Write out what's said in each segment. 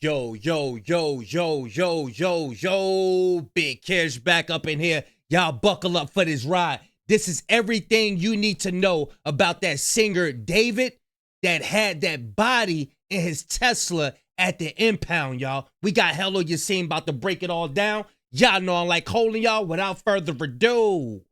Yo, yo, yo, yo, yo, yo, yo. Big Cash back up in here. Y'all buckle up for this ride. This is everything you need to know about that singer David that had that body in his Tesla at the impound, y'all. We got Hello Yassine about to break it all down. Y'all know I like holding y'all. Without further ado,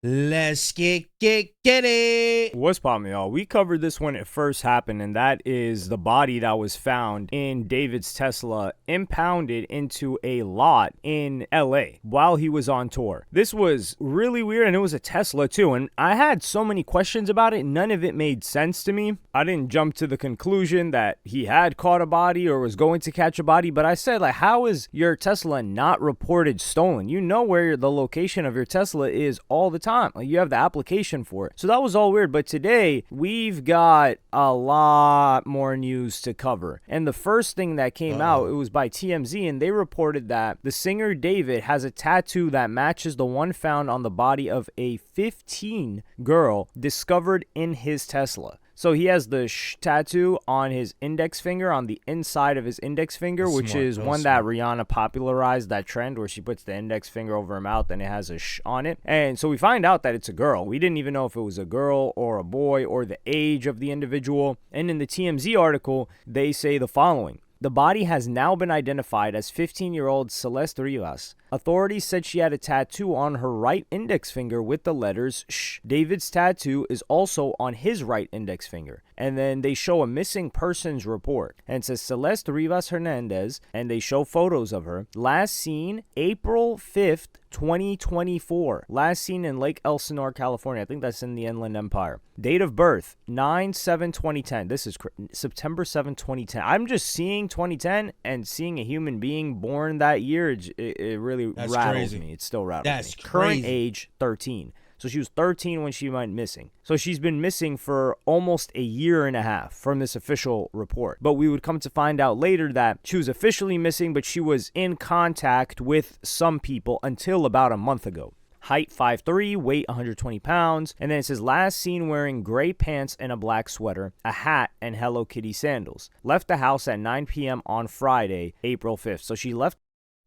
let's get it. What's poppin', y'all? We covered this when it first happened, and that is the body that was found in David's Tesla impounded into a lot in LA while he was on tour. This was really weird, and it was a Tesla too, and I had so many questions about it. None of it made sense to me. I didn't jump to the conclusion that he had caught a body or was going to catch a body, but I said, like, how is your Tesla not reported stolen? You know where the location of your Tesla is all the time. Like, you have the application for it. So that was all weird, but today we've got a lot more news to cover. And the first thing that came out, it was by TMZ, and they reported that the singer David has a tattoo that matches the one found on the body of a 15 girl discovered in his Tesla. So he has the tattoo on his index finger, on the inside of his index finger, which is one that Rihanna popularized, that trend where she puts the index finger over her mouth and it has a on it. And so we find out that it's a girl. We didn't even know if it was a girl or a boy or the age of the individual. And in the TMZ article, they say the following. The body has now been identified as 15-year-old Celeste Rivas. Authorities said she had a tattoo on her right index finger with the letters SH. David's tattoo is also on his right index finger. And then they show a missing persons report. And it says Celeste Rivas Hernandez, and they show photos of her. Last seen April 5th, 2024. Last seen in Lake Elsinore, California. I think that's in the Inland Empire. Date of birth, 9/7/2010. This is September 7, 2010. I'm just seeing 2010 and seeing a human being born that year. It really rattles me. It still rattles me. Current age, 13. So she was 13 when she went missing. So she's been missing for almost a year and a half from this official report. But we would come to find out later that she was officially missing, but she was in contact with some people until about a month ago. Height 5'3", weight 120 pounds. And then it says last seen wearing gray pants and a black sweater, a hat, and Hello Kitty sandals. Left the house at 9 p.m. on Friday, April 5th. So she left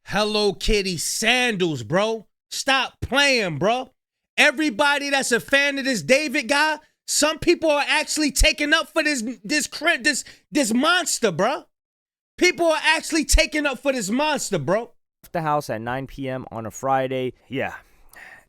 Hello Kitty sandals, bro. Stop playing, bro. Everybody that's a fan of this David guy, some people are actually taking up for this monster, bro. People are actually taking up for this monster, bro. Left the house at 9 p.m. on a Friday. Yeah.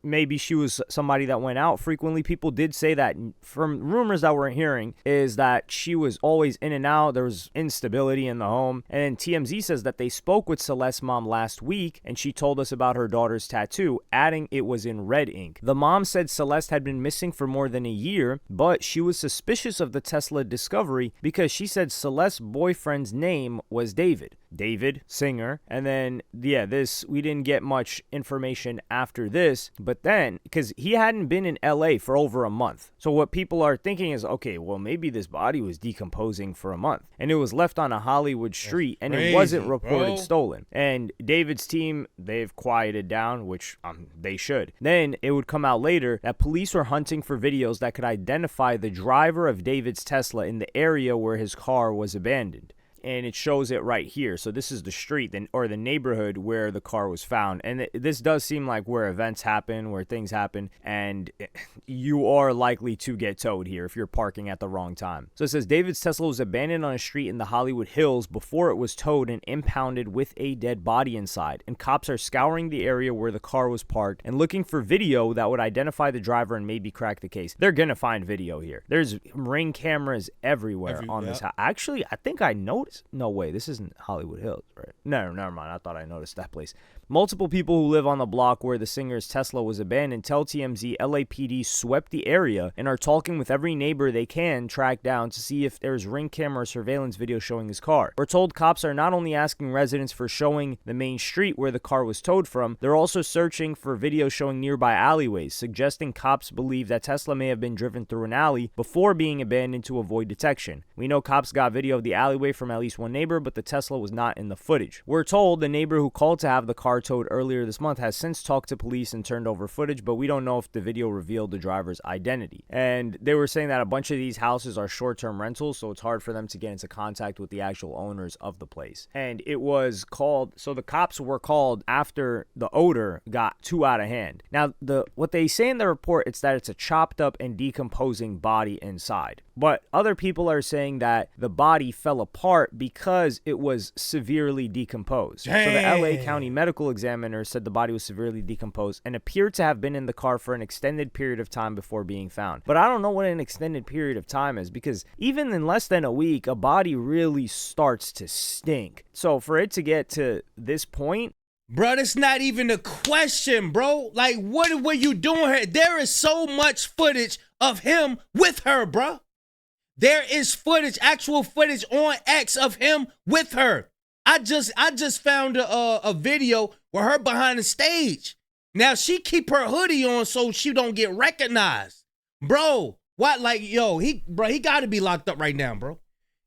Maybe she was somebody that went out frequently. People did say that from rumors that we're hearing is that she was always in and out. There was instability in the home. And then TMZ says that they spoke with Celeste's mom last week and she told us about her daughter's tattoo, adding it was in red ink. The mom said Celeste had been missing for more than a year, but she was suspicious of the Tesla discovery because she said Celeste's boyfriend's name was David. David, singer. And then, yeah, we didn't get much information after this. But then, because he hadn't been in LA for over a month. So what people are thinking is, okay, well, maybe this body was decomposing for a month. And it was left on a Hollywood street, and it wasn't reported stolen. And David's team, they've quieted down, which they should. Then it would come out later that police were hunting for videos that could identify the driver of David's Tesla in the area where his car was abandoned. And it shows it right here. So this is the street or the neighborhood where the car was found. And this does seem like where events happen, where things happen. And you are likely to get towed here if you're parking at the wrong time. So it says David's Tesla was abandoned on a street in the Hollywood Hills before it was towed and impounded with a dead body inside. And cops are scouring the area where the car was parked and looking for video that would identify the driver and maybe crack the case. They're going to find video here. There's Ring cameras everywhere on this house. Actually, I think I noticed. No way, this isn't Hollywood Hills, right? No, never mind. I thought I noticed that place. Multiple people who live on the block where the singer's Tesla was abandoned tell TMZ LAPD swept the area and are talking with every neighbor they can track down to see if there's Ring camera surveillance video showing his car. We're told cops are not only asking residents for showing the main street where the car was towed from, they're also searching for video showing nearby alleyways, suggesting cops believe that Tesla may have been driven through an alley before being abandoned to avoid detection. We know cops got video of the alleyway from at at least one neighbor, but the Tesla was not in the footage. We're told the neighbor who called to have the car towed earlier this month has since talked to police and turned over footage, but we don't know if the video revealed the driver's identity. And they were saying that a bunch of these houses are short-term rentals, so it's hard for them to get into contact with the actual owners of the place. And it was called, so the cops were called after the odor got too out of hand. Now, what they say in the report, it's that it's a chopped up and decomposing body inside. But other people are saying that the body fell apart because it was severely decomposed. Dang. So the LA County medical examiner said the body was severely decomposed and appeared to have been in the car for an extended period of time before being found. But I don't know what an extended period of time is, because even in less than a week, a body really starts to stink. So for it to get to this point, bro, that's not even a question, bro. Like, what were you doing here? There is so much footage of him with her, bro. There is footage, actual footage on X of him with her. I just found a video with her behind the stage. Now she keep her hoodie on so she don't get recognized. Bro, what? Like, yo, he got to be locked up right now, bro.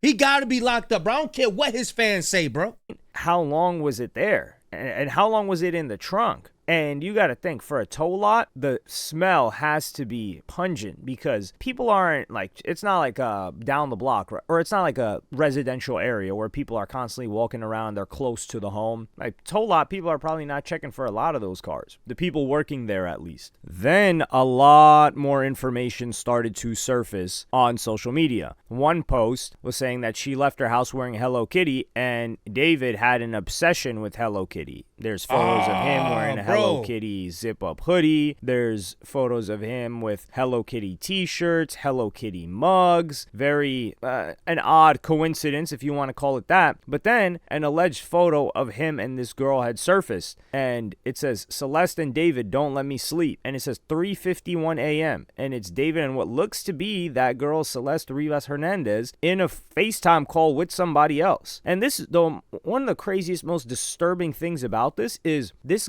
He got to be locked up, bro. I don't care what his fans say, bro. how long was it there? And how long was it in the trunk? And you got to think, for a tow lot, the smell has to be pungent, because people aren't like, it's not like down the block, or it's not like a residential area where people are constantly walking around, they're close to the home. Like, tow lot, people are probably not checking for a lot of those cars. The people working there, at least. Then a lot more information started to surface on social media. One post was saying that she left her house wearing Hello Kitty, and David had an obsession with Hello Kitty. There's photos of him wearing a Hello Kitty zip-up hoodie. There's photos of him with Hello Kitty t-shirts, Hello Kitty mugs. Very an odd coincidence, if you want to call it that. But then an alleged photo of him and this girl had surfaced, and it says, Celeste and David don't let me sleep. And it says 3:51 a.m. And it's David and what looks to be that girl, Celeste Rivas Hernandez, in a FaceTime call with somebody else. And this is one of the craziest, most disturbing things about this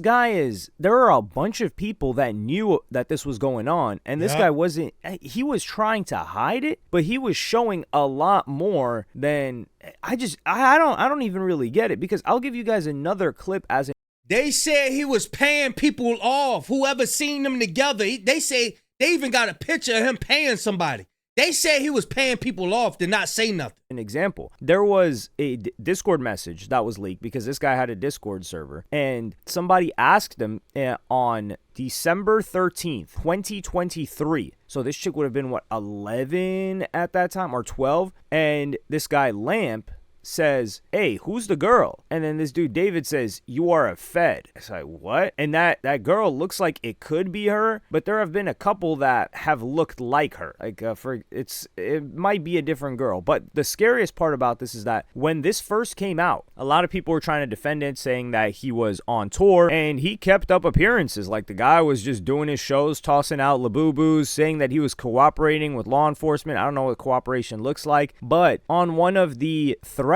guy is, there are a bunch of people that knew that this was going on, and this guy wasn't, he was trying to hide it, but he was showing a lot more than, I don't even really get it, because I'll give you guys another clip as they said he was paying people off, whoever seen them together. They say they even got a picture of him paying somebody. They said he was paying people off to not say nothing. An example, there was a Discord message that was leaked because this guy had a Discord server, and somebody asked him on December 13th, 2023. So this chick would have been, what, 11 at that time, or 12? And this guy, Lamp, says, hey, who's the girl? And then this dude David says, you are a Fed. It's like, what? And that girl looks like it could be her, but there have been a couple that have looked like her. Like it might be a different girl. But the scariest part about this is that when this first came out, a lot of people were trying to defend it, saying that he was on tour and he kept up appearances. Like, the guy was just doing his shows, tossing out labubu's, saying that he was cooperating with law enforcement. I don't know what cooperation looks like, but on one of the threads,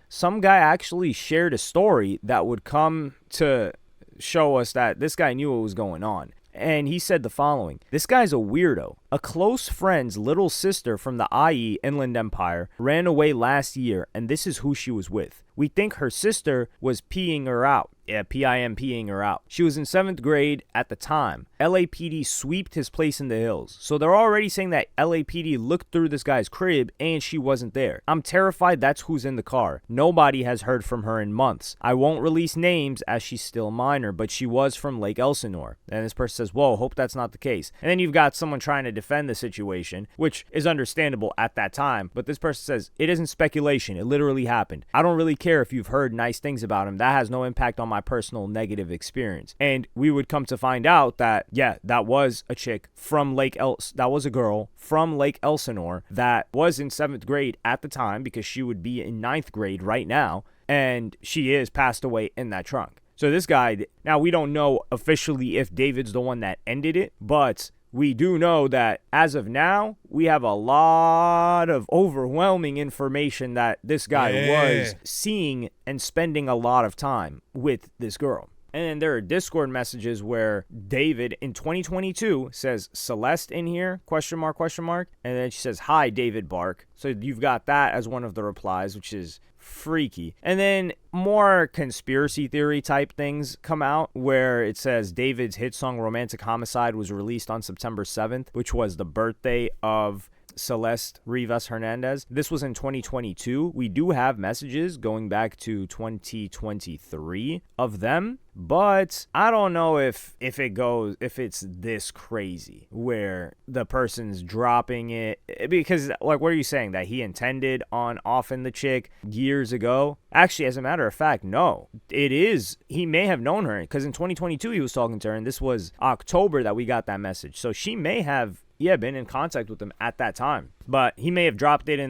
some guy actually shared a story that would come to show us that this guy knew what was going on. And he said the following: this guy's a weirdo. A close friend's little sister from the IE Inland Empire ran away last year, and this is who she was with. We think her sister was peeing her out. Yeah, peeing her out. She was in 7th grade at the time. LAPD sweeped his place in the hills. So they're already saying that LAPD looked through this guy's crib and she wasn't there. I'm terrified that's who's in the car. Nobody has heard from her in months. I won't release names as she's still minor, but she was from Lake Elsinore. And this person says, whoa, hope that's not the case. And then you've got someone trying to defend the situation, which is understandable at that time. But this person says, it isn't speculation. It literally happened. I don't really care if you've heard nice things about him. That has no impact on my personal negative experience. And we would come to find out that, yeah, that was a chick from that was a girl from Lake Elsinore that was in 7th grade at the time, because she would be in 9th grade right now, and she is passed away in that trunk. So this guy, now we don't know officially if David's the one that ended it, but we do know that as of now, we have a lot of overwhelming information that this guy was seeing and spending a lot of time with this girl. And then there are Discord messages where David in 2022 says Celeste in here, question mark, question mark. And then she says, hi, David Bark. So you've got that as one of the replies, which is freaky. And then more conspiracy theory type things come out where it says David's hit song Romantic Homicide was released on September 7th, which was the birthday of Celeste Rivas Hernandez. This was in 2022. We do have messages going back to 2023 of them, but I don't know if it's this crazy where the person's dropping it, because like, what are you saying, that he intended on offing the chick years ago? Actually, as a matter of fact, no, it is, he may have known her, because in 2022 he was talking to her, and this was October that we got that message. So she may have been in contact with him at that time, but he may have dropped it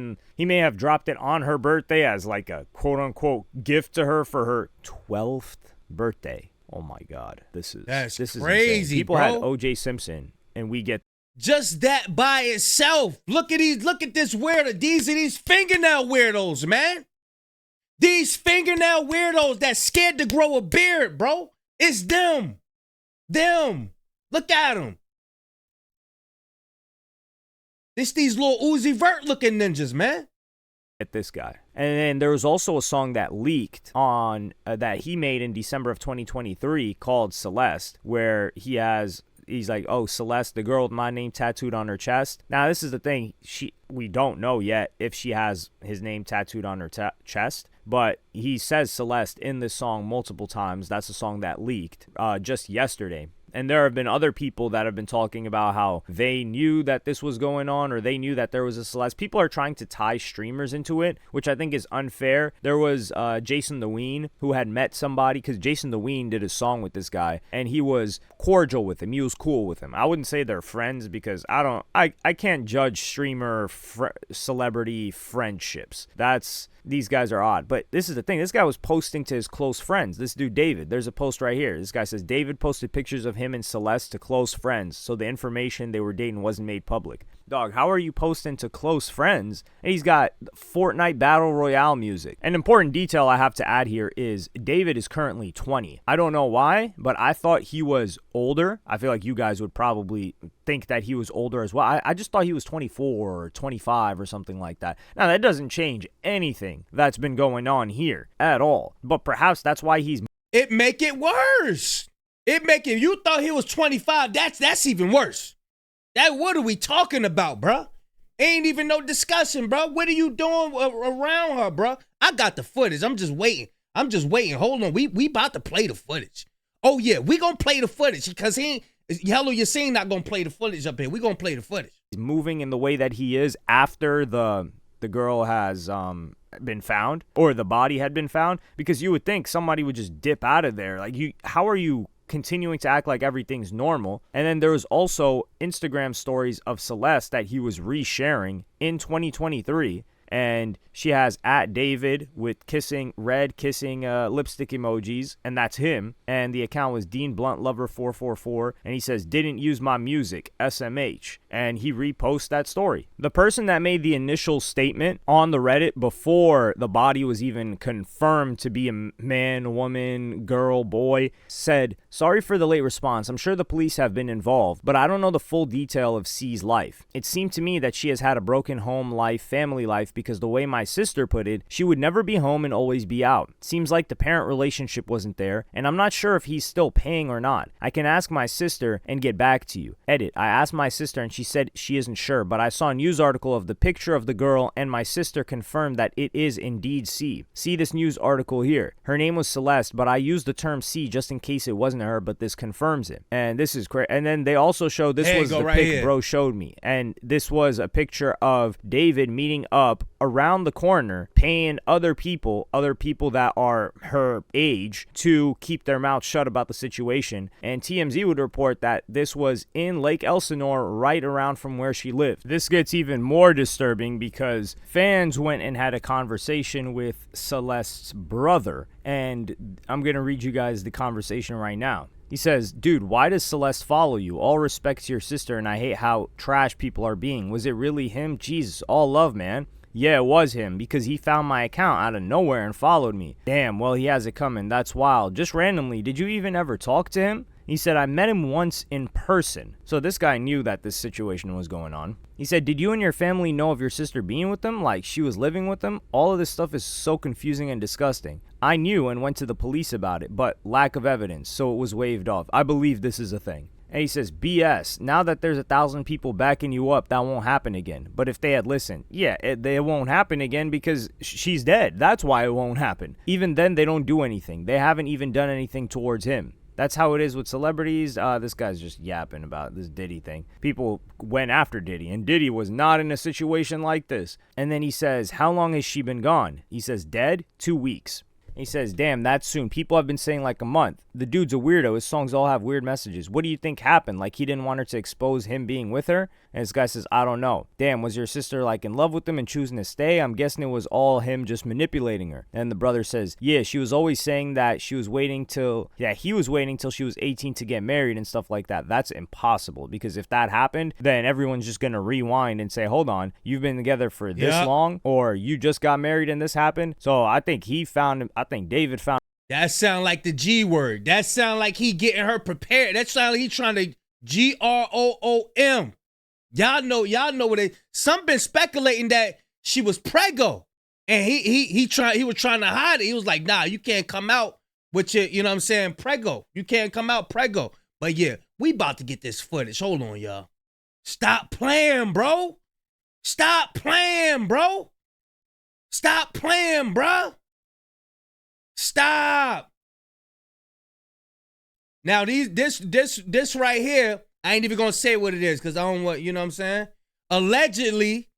on her birthday as like a quote unquote gift to her for her 12th birthday. Oh my God, this is crazy. Insane. People had O.J. Simpson, and we get just that by itself. Look at this weirdo. These fingernail weirdos, man. These fingernail weirdos that scared to grow a beard, bro. It's them. Look at them. It's these little Uzi Vert looking ninjas, man. At this guy. And then there was also a song that leaked on that he made in December of 2023 called Celeste, where he's like, oh, Celeste, the girl with my name tattooed on her chest. Now, this is the thing. We don't know yet if she has his name tattooed on her chest, but he says Celeste in this song multiple times. That's a song that leaked just yesterday. And there have been other people that have been talking about how they knew that this was going on, or they knew that there was a Celeste. People are trying to tie streamers into it, which I think is unfair. There was Jason the Ween, who had met somebody, because Jason the Ween did a song with this guy, and he was cordial with him. He was cool with him. I wouldn't say they're friends, because I can't judge streamer celebrity friendships. These guys are odd. But this is the thing. This guy was posting to his close friends. This dude, David. There's a post right here. This guy says, David posted pictures of him and Celeste to close friends, so the information they were dating wasn't made public. Dog, how are you posting to close friends? And he's got Fortnite Battle Royale music. An important detail I have to add here is David is currently 20. I don't know why, but I thought he was older. I feel like you guys would probably think that he was older as well. I just thought he was 24 or 25 or something like that. Now, that doesn't change anything that's been going on here at all. But perhaps that's why It make it worse. You thought he was 25. That's even worse. What are we talking about, bruh? Ain't even no discussion, bruh. What are you doing around her, bruh? I got the footage. I'm just waiting. Hold on. We about to play the footage. Oh, yeah. We gonna play the footage, because Hello Yassine not gonna play the footage up here. We gonna play the footage. He's moving in the way that he is after the girl has been found, or the body had been found, because you would think somebody would just dip out of there. Like, how are you continuing to act like everything's normal? And then there was also Instagram stories of Celeste that he was resharing in 2023, and she has @David with red kissing lipstick emojis, and that's him. And the account was Dean Blunt Lover 444, and he says, didn't use my music, SMH, and he reposts that story. The person that made the initial statement on the Reddit before the body was even confirmed to be a man, woman, girl, boy, said, sorry for the late response. I'm sure the police have been involved, but I don't know the full detail of C's life. It seemed to me that she has had a broken home life, family life, because the way my sister put it, she would never be home and always be out. Seems like the parent relationship wasn't there, and I'm not sure if he's still paying or not. I can ask my sister and get back to you. Edit. I asked my sister and she said she isn't sure, but I saw a news article of the picture of the girl, and my sister confirmed that it is indeed C. See this news article here. Her name was Celeste, but I used the term C just in case it wasn't her, but this confirms it. And this is crazy. And then they also showed, this was the pic bro showed me, and this was a picture of David meeting up around the corner, paying other people that are her age to keep their mouth shut about the situation. And TMZ would report that this was in Lake Elsinore, right around from where she lived. This gets even more disturbing because fans went and had a conversation with Celeste's brother, and I'm going to read you guys the conversation right now. He says, dude, why does Celeste follow you? All respect to your sister, and I hate how trash people are being. Was it really him? Jesus, all love, man. Yeah, it was him because he found my account out of nowhere and followed me. Damn, well, he has it coming. That's wild. Just randomly, did you even ever talk to him? He said, I met him once in person. So this guy knew that this situation was going on. He said, did you and your family know of your sister being with them? Like she was living with them? All of this stuff is so confusing and disgusting. I knew and went to the police about it, but lack of evidence, so it was waived off. I believe this is a thing. And he says, BS, now that there's 1,000 people backing you up, that won't happen again. But if they had listened, yeah, it won't happen again because she's dead. That's why it won't happen. Even then, they don't do anything. They haven't even done anything towards him. That's how it is with celebrities. This guy's just yapping about this Diddy thing. People went after Diddy, and Diddy was not in a situation like this. And then he says, how long has she been gone? He says, dead? 2 weeks. He says, damn, that's soon. People have been saying like a month. The dude's a weirdo. His songs all have weird messages. What do you think happened? Like he didn't want her to expose him being with her? And this guy says, I don't know. Damn, was your sister like in love with him and choosing to stay? I'm guessing it was all him just manipulating her. And the brother says, yeah, she was always saying that he was waiting till she was 18 to get married and stuff like that. That's impossible because if that happened, then everyone's just going to rewind and say, hold on, you've been together for this long or you just got married and this happened. So I think David found. That sound like the G word. That sound like he getting her prepared. That sound like he trying to GROOM. Y'all know what it. Some been speculating that she was preggo, and he was trying to hide it. He was like, nah, you can't come out with your, you know what I'm saying, preggo. You can't come out preggo. But yeah, we about to get this footage. Hold on, y'all. Stop playing, bro. Stop playing, bro. Stop playing, bro. Stop. Now this right here, I ain't even gonna say what it is because I don't want, you know what I'm saying? Allegedly,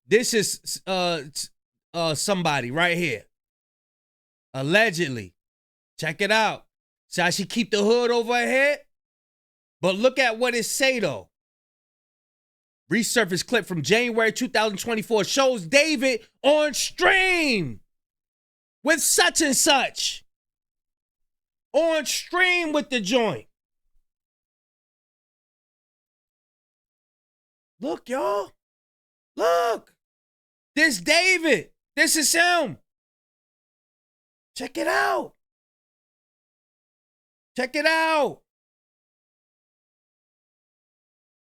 this is somebody right here. Allegedly. Check it out. See how she keep the hood over her head? But look at what it say though. Resurfaced clip from January 2024 shows David on stream with such and such. On stream with the joint. Look, y'all. Look. This David. This is him. Check it out. Check it out.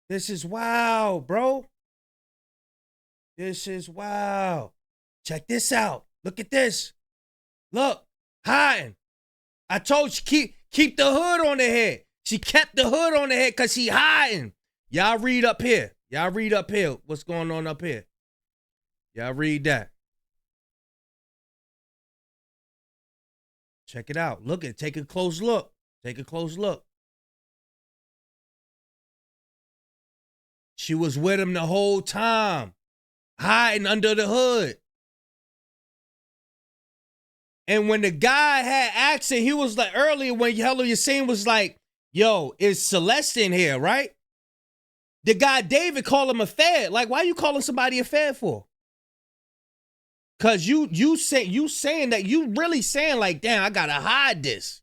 This is wild, bro. This is wild. Check this out. Look at this. Look. Hiding. I told you, keep the hood on the head. She kept the hood on the head because she hiding. Y'all read up here. Y'all read up here. What's going on up here? Y'all read that. Check it out. Look at, take a close look. Take a close look. She was with him the whole time, hiding under the hood. And when the guy had asked him, he was like, earlier when Hello Yassine was like, yo, is Celeste in here, right? The guy David called him a fed. Like, why you calling somebody a fed for? Cause you saying that, you really saying like, damn, I gotta hide this.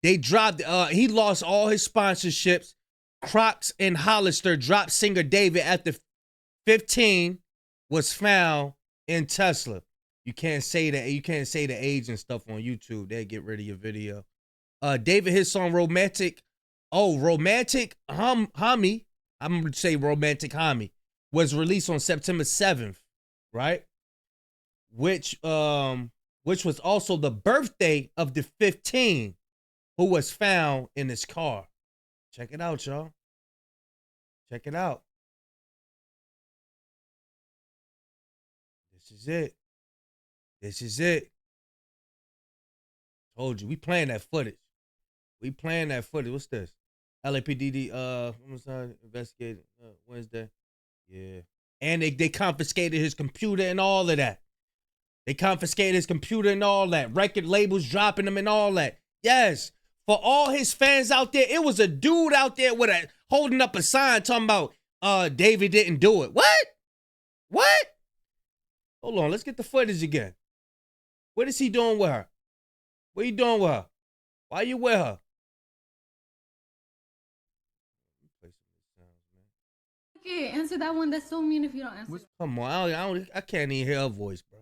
They dropped, he lost all his sponsorships. Crocs and Hollister dropped singer David after 15 was found in Tesla. You can't say that. You can't say the age and stuff on YouTube. They'll get rid of your video. David, his song Romantic. Oh, Romantic Homie. I'm going to say Romantic Homie was released on September 7th, right? Which was also the birthday of the 15 who was found in his car. Check it out, y'all. Check it out. This is it. This is it. Told you. We playing that footage. We playing that footage. What's this? LAPD, investigated Wednesday. Yeah. And they confiscated his computer and all of that. They confiscated his computer and all that. Record labels dropping them and all that. Yes. For all his fans out there, it was a dude out there with a holding up a sign talking about David didn't do it. What? What? Hold on, let's get the footage again. What is he doing with her? What are you doing with her? Why are you with her? Okay, answer that one. That's so mean if you don't answer. Come on, I can't even hear her voice, bro.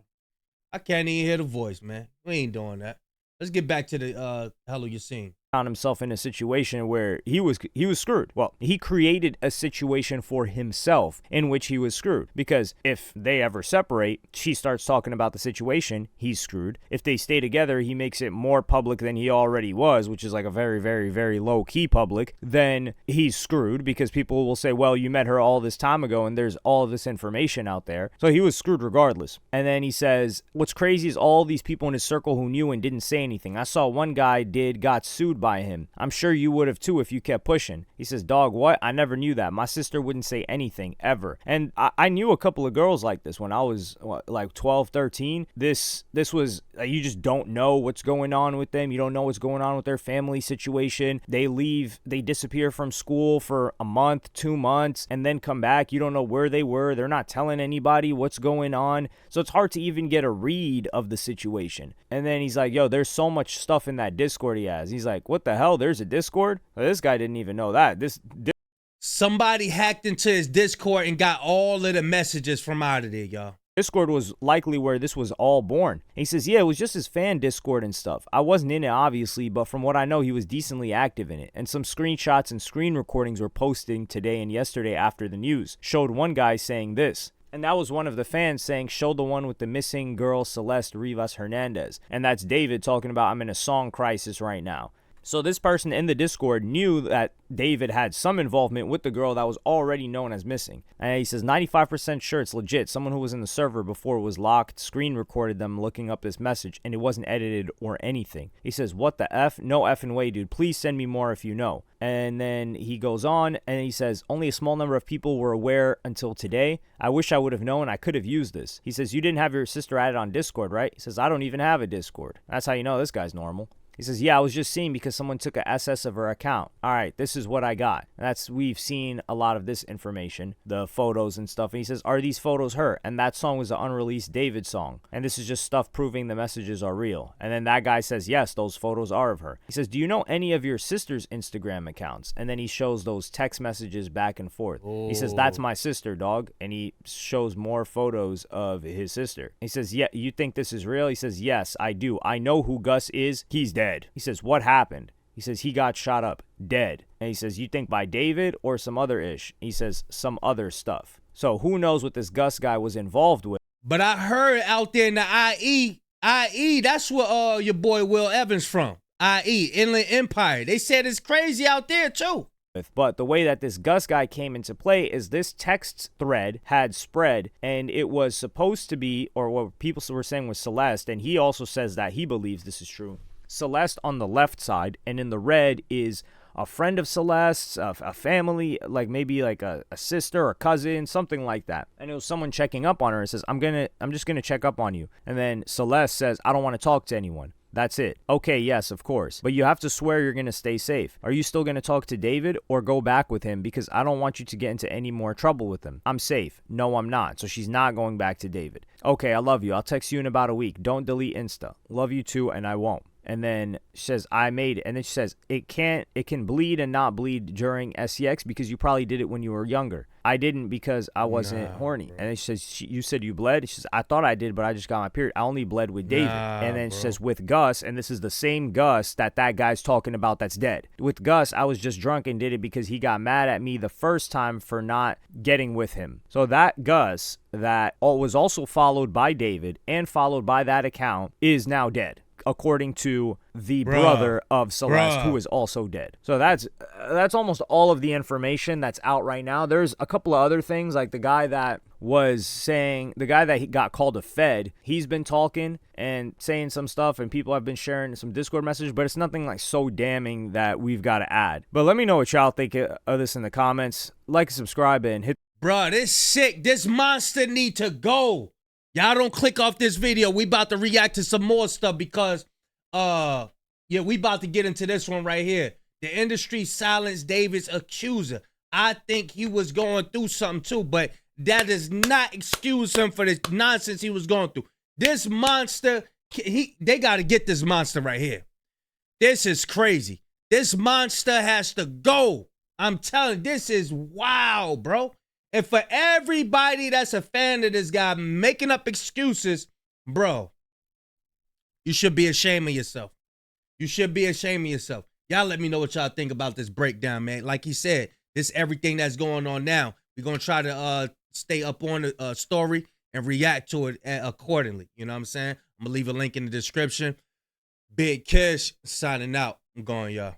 I can't even hear the voice, man. We ain't doing that. Let's get back to the Hello Yassine. Found himself in a situation where he was screwed. Well, he created a situation for himself in which he was screwed, because if they ever separate, she starts talking about the situation, he's screwed. If they stay together, he makes it more public than he already was, which is like a very, very, very low key public, then he's screwed, because people will say, well, you met her all this time ago and there's all of this information out there. So he was screwed regardless. And then he says, what's crazy is all these people in his circle who knew and didn't say anything. I saw one guy got sued by him. I'm sure you would have too if you kept pushing. He says, dog, what? I never knew that. My sister wouldn't say anything ever. And I knew a couple of girls like this when I was like 12, 13. This was, you just don't know what's going on with them. You don't know what's going on with their family situation. They leave, they disappear from school for a month, 2 months, and then come back. You don't know where they were. They're not telling anybody what's going on. So it's hard to even get a read of the situation. And then he's like, yo, there's so much stuff in that Discord he has. He's like, what the hell? There's a Discord? Well, this guy didn't even know that. Somebody hacked into his Discord and got all of the messages from out of there, y'all. Discord was likely where this was all born. He says, yeah, it was just his fan Discord and stuff. I wasn't in it, obviously, but from what I know, he was decently active in it. And some screenshots and screen recordings were posting today and yesterday after the news. Showed one guy saying this. And that was one of the fans saying, show the one with the missing girl, Celeste Rivas Hernandez. And that's David talking about, I'm in a song crisis right now. So this person in the Discord knew that David had some involvement with the girl that was already known as missing. And he says 95% sure it's legit. Someone who was in the server before it was locked screen recorded them looking up this message, and it wasn't edited or anything. He says, what the F? No effing way, dude. Please send me more if you know. And then he goes on and he says, only a small number of people were aware until today. I wish I would have known. I could have used this. He says, you didn't have your sister added on Discord, right? He says, I don't even have a Discord. That's how you know this guy's normal. He says, yeah, I was just seeing because someone took a SS of her account. All right, this is what I got. We've seen a lot of this information, the photos and stuff. And he says, are these photos her? And that song was an unreleased David song. And this is just stuff proving the messages are real. And then that guy says, yes, those photos are of her. He says, do you know any of your sister's Instagram accounts? And then he shows those text messages back and forth. Oh. He says, that's my sister, dog. And he shows more photos of his sister. He says, yeah, you think this is real? He says, yes, I do. I know who Gus is. He's dead. He says, what happened? He says, he got shot up, dead. And he says, you think by David or some other ish? He says, some other stuff. So who knows what this Gus guy was involved with. But I heard out there in the IE, that's where your boy Will Evans from. IE, Inland Empire. They said it's crazy out there too. But the way that this Gus guy came into play is this text thread had spread, and it was supposed to be, or what people were saying was Celeste, and he also says that he believes this is true. Celeste on the left side, and in the red is a friend of Celeste's, a family, like maybe like a sister or cousin, something like that. And it was someone checking up on her and says, I'm just gonna check up on you. And then Celeste says, I don't want to talk to anyone. That's it. Okay, yes, of course. But you have to swear you're going to stay safe. Are you still going to talk to David or go back with him? Because I don't want you to get into any more trouble with him. I'm safe. No, I'm not. So she's not going back to David. Okay, I love you. I'll text you in about a week. Don't delete Insta. Love you too, and I won't. And then she says, I made it. And then she says, it can bleed and not bleed during SEX because you probably did it when you were younger. I didn't because I wasn't horny. Bro. And then she says, you said you bled? She says, I thought I did, but I just got my period. I only bled with David. And then she says, with Gus, and this is the same Gus that guy's talking about that's dead. With Gus, I was just drunk and did it because he got mad at me the first time for not getting with him. So that Gus that was also followed by David and followed by that account is now dead, according to the brother of Celeste, who is also dead. So that's almost all of the information that's out right now. There's a couple of other things, like the guy that he got called a Fed, he's been talking and saying some stuff, and people have been sharing some Discord messages, but it's nothing like so damning that we've got to add. But let me know what y'all think of this in the comments. Like, subscribe, and hit. Bruh, this sick. This monster need to go. Y'all don't click off this video. We about to react to some more stuff because, we about to get into this one right here. The industry silenced David's accuser. I think he was going through something too, but that does not excuse him for the nonsense he was going through. This monster, they got to get this monster right here. This is crazy. This monster has to go. I'm telling you, this is wow, bro. And for everybody that's a fan of this guy making up excuses, bro, you should be ashamed of yourself. You should be ashamed of yourself. Y'all let me know what y'all think about this breakdown, man. Like he said, this everything that's going on now. We're going to try to stay up on the story and react to it accordingly. You know what I'm saying? I'm going to leave a link in the description. Big Kish signing out. I'm going, y'all.